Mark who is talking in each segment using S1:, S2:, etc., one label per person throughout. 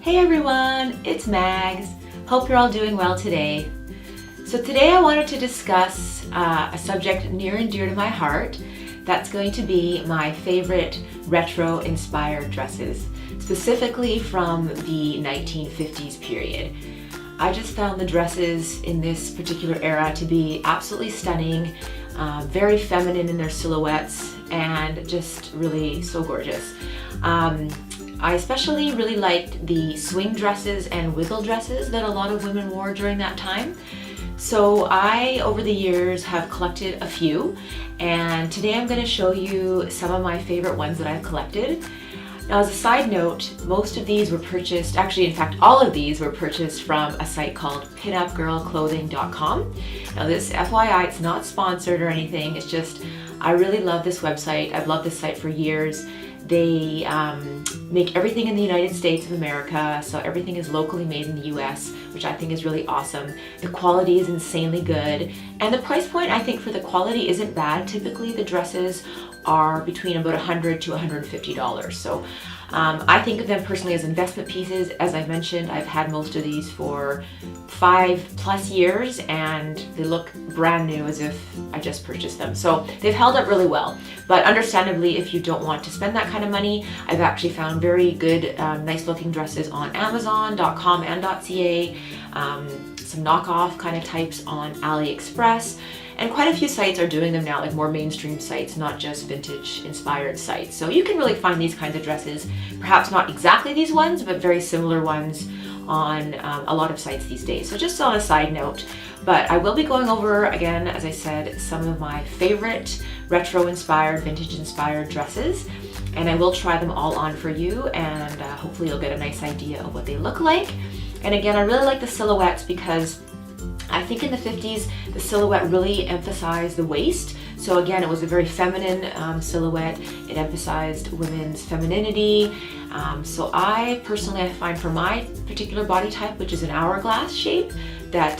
S1: Hey everyone, it's Mags. Hope you're all doing well today. So today I wanted to discuss a subject near and dear to my heart. That's going to be my favorite retro inspired dresses, specifically from the 1950s period. I just found the dresses in this particular era to be absolutely stunning, very feminine in their silhouettes, and just really so gorgeous. I especially really liked the swing dresses and wiggle dresses that a lot of women wore during that time. So I, over the years, have collected a few, and today I'm going to show you some of my favorite ones that I've collected. Now, as a side note, most of these were purchased, actually in fact all of these were purchased from a site called pinupgirlclothing.com. Now this, FYI, it's not sponsored or anything, it's just I really love this website. I've loved this site for years. They make everything in the United States of America, so everything is locally made in the US, which I think is really awesome. The quality is insanely good, and the price point I think for the quality isn't bad. Typically the dresses are between about $100 to $150. So I think of them personally as investment pieces. As I mentioned, I've had most of these for 5+ years and they look brand new as if I just purchased them. So they've held up really well. But understandably, if you don't want to spend that kind of money, I've actually found very good, nice looking dresses on Amazon.com and .ca, some knockoff kind of types on AliExpress. And quite a few sites are doing them now, like more mainstream sites, not just vintage inspired sites. So you can really find these kinds of dresses, perhaps not exactly these ones, but very similar ones on a lot of sites these days. So just on a side note, but I will be going over, again, as I said, some of my favorite retro inspired, vintage inspired dresses. And I will try them all on for you, and hopefully you'll get a nice idea of what they look like. And again, I really like the silhouettes because I think in the 50s, the silhouette really emphasized the waist. So again, it was a very feminine silhouette. It emphasized women's femininity. So I find for my particular body type, which is an hourglass shape, that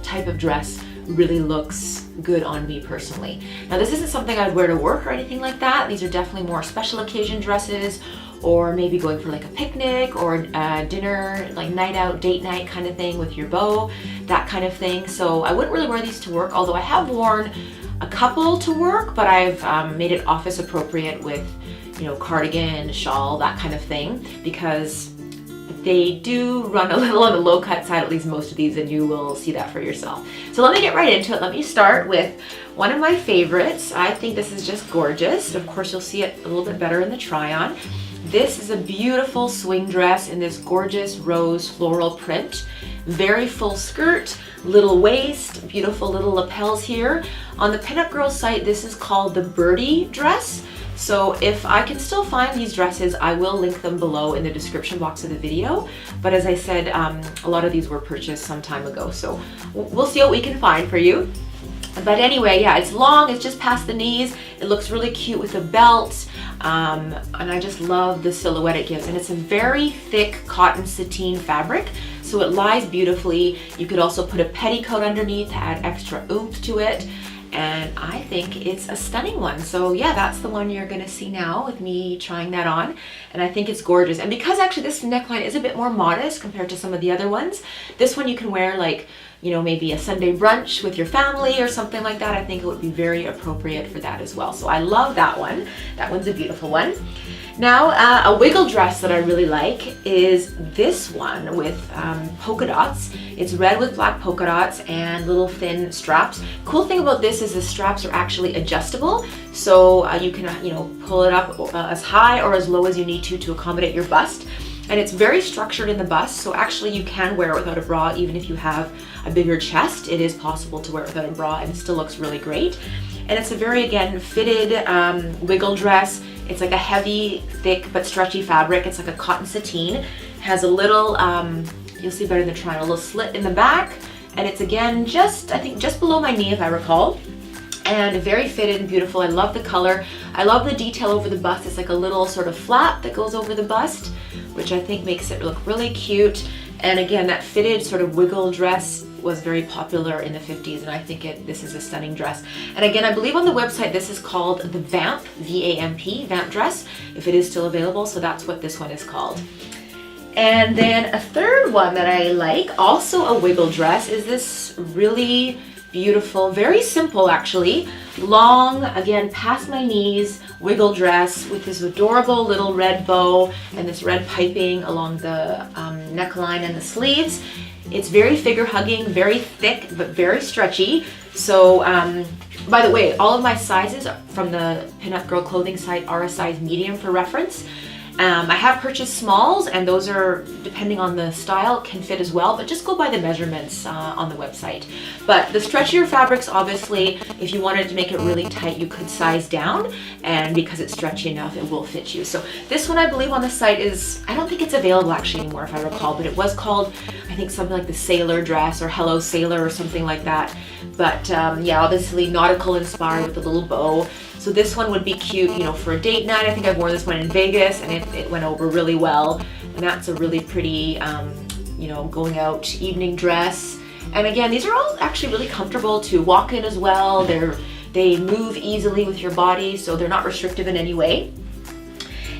S1: type of dress really looks good on me personally. Now this isn't something I'd wear to work or anything like that. These are definitely more special occasion dresses, or maybe going for like a picnic or a dinner, like night out, date night kind of thing with your beau, that kind of thing. So I wouldn't really wear these to work, although I have worn a couple to work, but I've made it office appropriate with, you know, cardigan, shawl, that kind of thing, because they do run a little on the low cut side, at least most of these, and you will see that for yourself. So let me get right into it. Let me start with one of my favorites. I think this is just gorgeous. Of course, you'll see it a little bit better in the try on. This is a beautiful swing dress in this gorgeous rose floral print. Very full skirt, little waist, beautiful little lapels here. On the Pinup Girl site, this is called the Birdie Dress. So if I can still find these dresses, I will link them below in the description box of the video. But as I said, a lot of these were purchased some time ago, so we'll see what we can find for you. But anyway, yeah, it's long, it's just past the knees. It looks really cute with a belt, and I just love the silhouette it gives. And it's a very thick cotton sateen fabric, so it lies beautifully. You could also put a petticoat underneath to add extra oomph to it. And I think it's a stunning one. So yeah, that's the one you're gonna see now with me trying that on. And I think it's gorgeous. And because actually this neckline is a bit more modest compared to some of the other ones, this one you can wear like, you know, maybe a Sunday brunch with your family or something like that. I think it would be very appropriate for that as well. So I love that one. That one's a beautiful one. Now, a wiggle dress that I really like is this one with polka dots. It's red with black polka dots and little thin straps. Cool thing about this is the straps are actually adjustable, so you can, you know, pull it up as high or as low as you need to accommodate your bust. And it's very structured in the bust, so actually you can wear it without a bra even if you have a bigger chest. It is possible to wear it without a bra and it still looks really great. And it's a very, again, fitted wiggle dress. It's like a heavy, thick, but stretchy fabric. It's like a cotton sateen. It has a little, you'll see better in the try, a little slit in the back. And it's again, I think just below my knee if I recall. And very fitted and beautiful. I love the color. I love the detail over the bust. It's like a little sort of flap that goes over the bust, which I think makes it look really cute. And again, that fitted sort of wiggle dress was very popular in the 50s, and I think this is a stunning dress. And again, I believe on the website this is called the Vamp, V-A-M-P, Vamp Dress, if it is still available, so that's what this one is called. And then a third one that I like, also a wiggle dress, is this really beautiful, very simple actually, long, again past my knees, wiggle dress with this adorable little red bow and this red piping along the neckline and the sleeves. It's very figure hugging, very thick, but very stretchy. So, by the way, all of my sizes from the Pinup Girl clothing site are a size medium for reference. I have purchased smalls, and those are, depending on the style, can fit as well, but just go by the measurements on the website. But the stretchier fabrics, obviously, if you wanted to make it really tight, you could size down, and because it's stretchy enough, it will fit you. So this one, I believe, on the site is, I don't think it's available actually anymore, if I recall, but it was called, I think, something like the Sailor Dress or Hello Sailor or something like that. But yeah, obviously nautical inspired with a little bow. So this one would be cute, you know, for a date night. I think I've worn this one in Vegas and it went over really well. And that's a really pretty, you know, going out evening dress. And again, these are all actually really comfortable to walk in as well. They move easily with your body, so they're not restrictive in any way.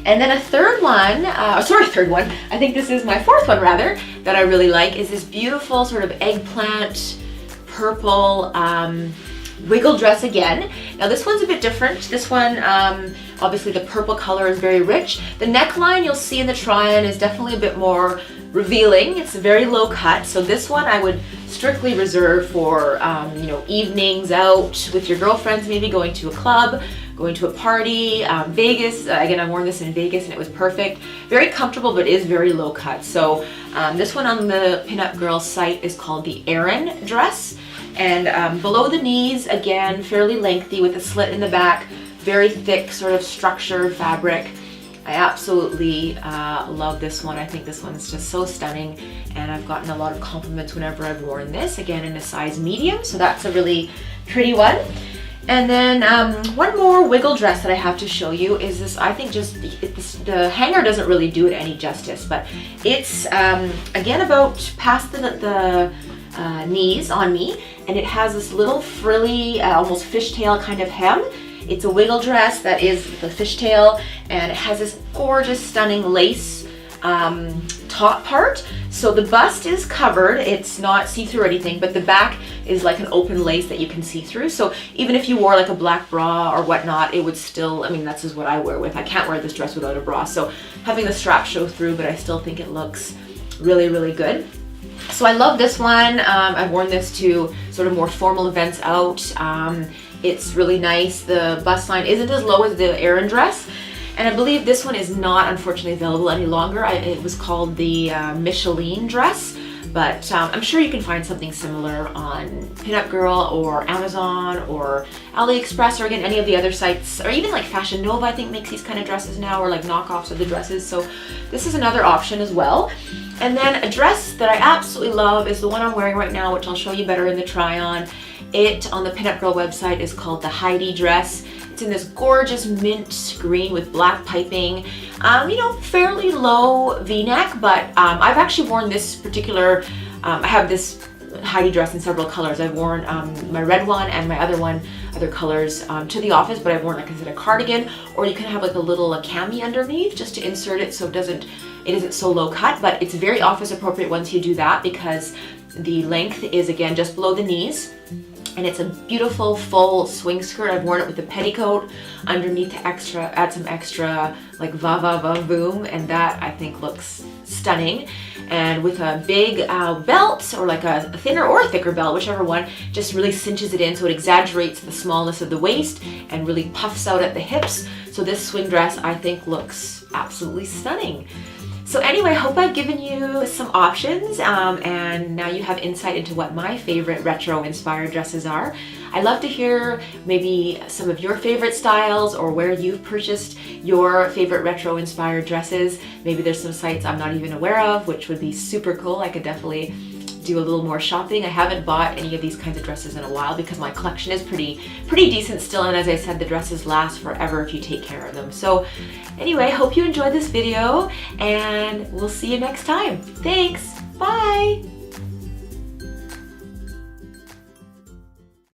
S1: And then a third one, I think this is my fourth one rather, that I really like, is this beautiful sort of eggplant purple wiggle dress again. Now this one's a bit different. This one, obviously the purple color is very rich. The neckline you'll see in the try-on is definitely a bit more revealing. It's a very low cut. So this one I would strictly reserve for, you know, evenings out with your girlfriends, maybe going to a club, going to a party, Vegas. Again, I wore this in Vegas and it was perfect. Very comfortable, but is very low cut. So this one on the Pinup Girl site is called the Erin Dress. And below the knees, again, fairly lengthy with a slit in the back, very thick sort of structured fabric. I absolutely love this one. I think this one is just so stunning, and I've gotten a lot of compliments whenever I've worn this, again in a size medium, so that's a really pretty one. And then one more wiggle dress that I have to show you is this. I think just the hanger doesn't really do it any justice, but it's again about past the knees on me, and it has this little frilly, almost fishtail kind of hem. It's a wiggle dress that is the fishtail, and it has this gorgeous, stunning lace top part. So the bust is covered, it's not see-through or anything, but the back is like an open lace that you can see through. So even if you wore like a black bra or whatnot, it would still, I mean, that's just what I wear with. I can't wear this dress without a bra. So having the strap show through, but I still think it looks really, really good. So I love this one. I've worn this to sort of more formal events out. It's really nice. The bust line isn't as low as the Erin Dress. And I believe this one is not, unfortunately, available any longer. It was called the Micheline Dress, but I'm sure you can find something similar on Pinup Girl or Amazon or AliExpress, or again, any of the other sites, or even like Fashion Nova, I think, makes these kind of dresses now, or like knockoffs of the dresses. So this is another option as well. And then a dress that I absolutely love is the one I'm wearing right now, which I'll show you better in the try-on. It, on the Pinup Girl website, is called the Heidi Dress. It's in this gorgeous mint green with black piping, you know, fairly low v-neck, but I've actually worn this particular, I have this Heidi dress in several colors. I've worn my red one and my other colors to the office, but I've worn, like I said, a cardigan, or you can have like a little cami underneath just to insert it so it isn't so low cut, but it's very office appropriate once you do that, because the length is, again, just below the knees. And it's a beautiful full swing skirt. I've worn it with a petticoat underneath to add some extra like va-va-va-voom, and that I think looks stunning. And with a big belt, or like a thinner or a thicker belt, whichever one, just really cinches it in so it exaggerates the smallness of the waist and really puffs out at the hips. So this swing dress, I think, looks absolutely stunning. So anyway, I hope I've given you some options, and now you have insight into what my favorite retro-inspired dresses are. I'd love to hear maybe some of your favorite styles, or where you've purchased your favorite retro-inspired dresses. Maybe there's some sites I'm not even aware of, which would be super cool. I could definitely do a little more shopping. I haven't bought any of these kinds of dresses in a while because my collection is pretty decent still, and as I said, the dresses last forever if you take care of them. So anyway, hope you enjoyed this video, and we'll see you next time. Thanks, bye!